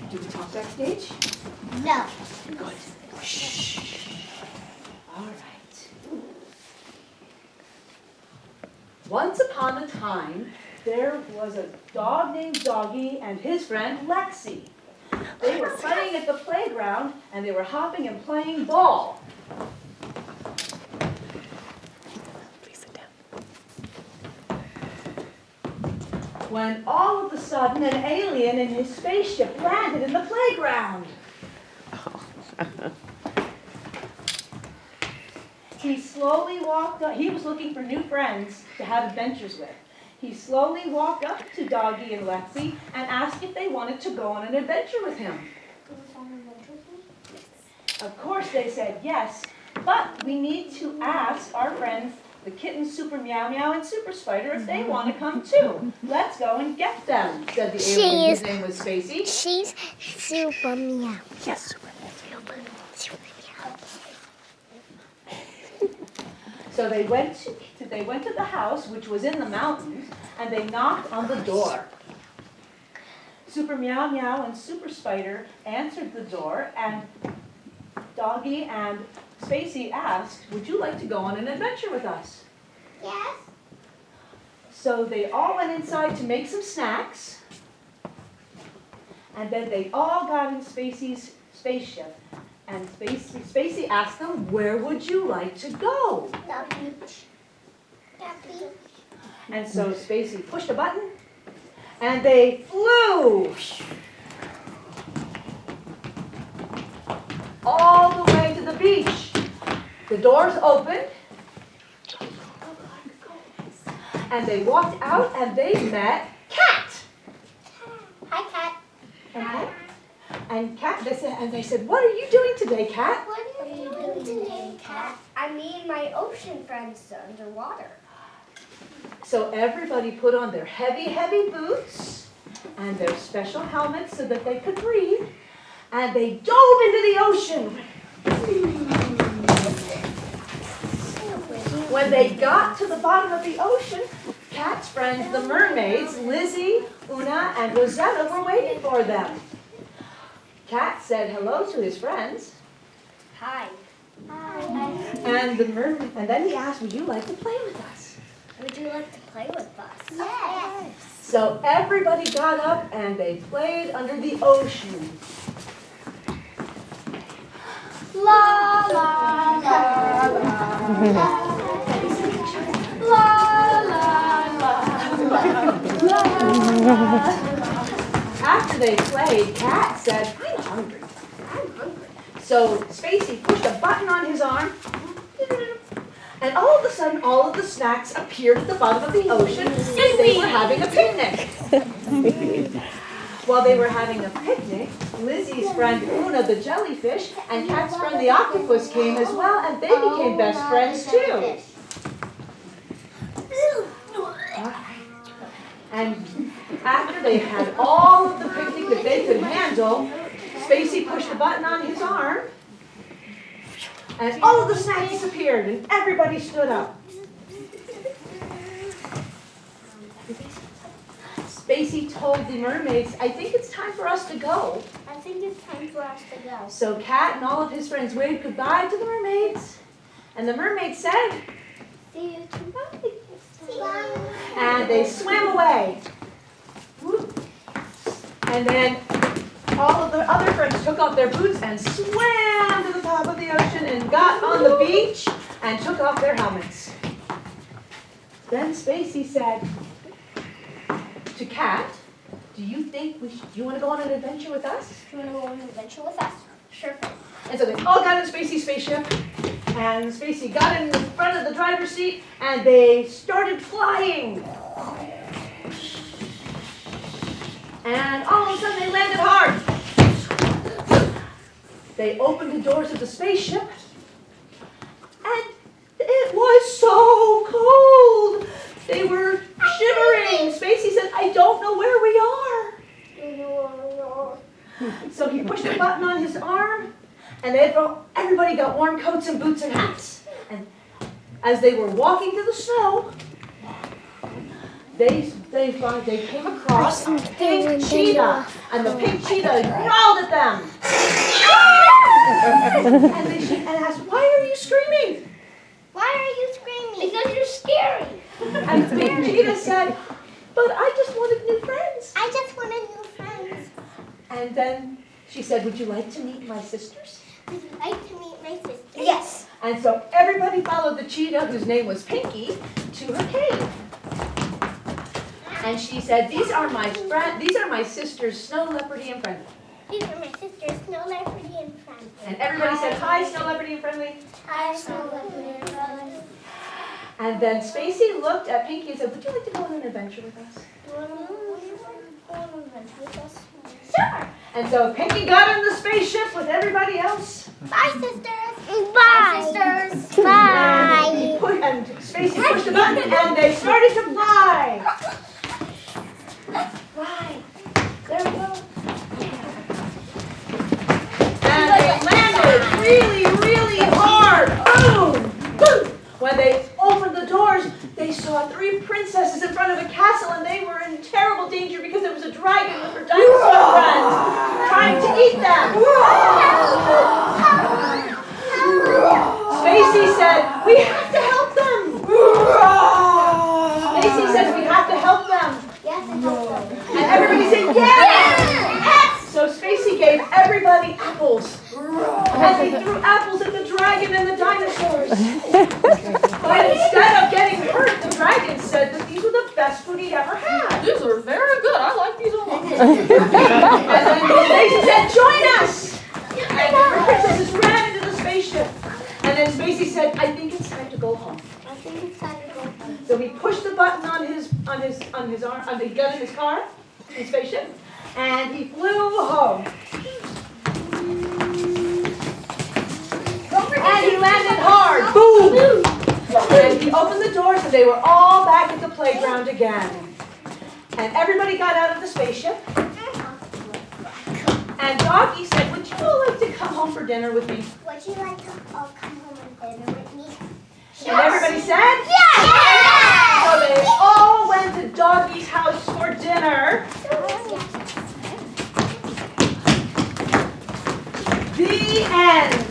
Do we talk backstage? No. Good. Shh. All right. Once upon a time, there was a dog named Doggy and his friend Lexi. They were playing at the playground, and they were hopping and playing ball. Please sit down. When all of a sudden an alien in his spaceship landed in the playground. He slowly walked up. He was looking for new friends to have adventures with. He slowly walked up to Doggy and Lexi and asked if they wanted to go on an adventure with him. Of course they said yes, but we need to ask our friends, the kittens Super Meow Meow and Super Spider, if they want to come too. Let's go and get them, said the alien. His name was Spacie. She's Super Meow. Yes, Super Meow. So they went to the house, which was in the mountains, and they knocked on the door. Super Meow Meow and Super Spider answered the door, and Doggy and Spacie asked, would you like to go on an adventure with us? Yes. So they all went inside to make some snacks, and then they all got in Spacie's spaceship. And Spacie asked them, where would you like to go? The beach. The beach. And so Spacie pushed a button, and they flew all the way to the beach. The doors opened, and they walked out, and they met Cat. Hi, Cat. And Cat, they said, what are you doing today, Cat? What are you doing today, Cat? I mean my ocean friends underwater. So everybody put on their heavy, heavy boots and their special helmets so that they could breathe, and they dove into the ocean. When they got to the bottom of the ocean, Cat's friends, the mermaids, Lizzie, Una, and Rosetta, were waiting for them. Cat said hello to his friends. Hi. And then he asked, would you like to play with us? Would you like to play with us? Yes. So everybody got up and they played under the ocean. La la la la la. La la la la. After they played, Cat said, I'm hungry. So Spacie pushed a button on his arm, and all of a sudden, all of the snacks appeared at the bottom of the ocean, and they were having a picnic. While they were having a picnic, Lizzie's friend Una the jellyfish and Cat's friend the octopus came as well, and they became best friends too. And after they had all of the picnic that they could handle, Spacie pushed a button on his arm, and all of the snacks disappeared, and everybody stood up. Spacie told the mermaids, I think it's time for us to go. I think it's time for us to go. So Cat and all of his friends waved goodbye to the mermaids, and the mermaids said, See you tomorrow. and they swam away. And then all of the other friends took off their boots and swam to the top of the ocean and got on the beach and took off their helmets. Then Spacie said to Cat, do you think you want to go on an adventure with us? Do you want to go on an adventure with us? Sure. And so they all got in Spacie's spaceship, and Spacie got in the front of the driver's seat, and they started flying. And all of a sudden they landed hard. They opened the doors of the spaceship, and it was so cold. They were shivering. Spacie said, I don't know where we are. So he pushed a button on his arm, and everybody got warm coats and boots and hats. And as they were walking through the snow, they came across a pink cheetah, and the pink cheetah growled at them. and asked, "Why are you screaming?" Why are you screaming? Because you're scary. And the pink cheetah said, "But I just wanted new friends." I just wanted new friends. And then she said, "Would you like to meet my sisters?" Would you like to meet my sister? Yes. And so everybody followed the cheetah, whose name was Pinky, to her cave. And she said, these are my sisters, Snow, Leopardy, and Friendly. These are my sisters, Snow, Leopardy, and Friendly. And everybody said, "Hi, Snow, Leopardy, and Friendly." Hi, Snow, Leopardy, and Friendly. And then Spacie looked at Pinky and said, "Would you like to go on an adventure with us?" Sure. And so Pinky got in the spaceship with everybody else. Bye, sisters. Bye, sisters. Bye. And Spacie pushed a button and they started to fly. Fly. There we go. And they landed really, really hard. Boom! Boom! When they opened the doors, they saw 3 princesses in front of a castle, and they were in terrible danger because there was a dragon with her dinosaur friends trying to eat them. Spacie said, "We have to help them." Spacie says, "We have to help them." Yes, and help them. And everybody said, "Yes!" So Spacie gave everybody apples. And they threw apples at the dragon and the dinosaurs. But instead of getting hurt, the dragon said that these were the best food he'd ever had. These are very good. I like these a lot. And then Spacie said, "Join us!" And the princesses ran into the spaceship. And then Spacie said, "I think it's time to go home." I think it's time to go home. So he pushed the button on his arm, on the gun in his car, his spaceship, and he flew home. And he landed hard. Boom! And he opened the doors, and they were all back at the playground again. And everybody got out of the spaceship. And Doggy said, "Would you all like to come home for dinner with me?" Would you like to all come home and dinner with me? And everybody said, Yes! so they all went to Doggy's house for dinner. The end.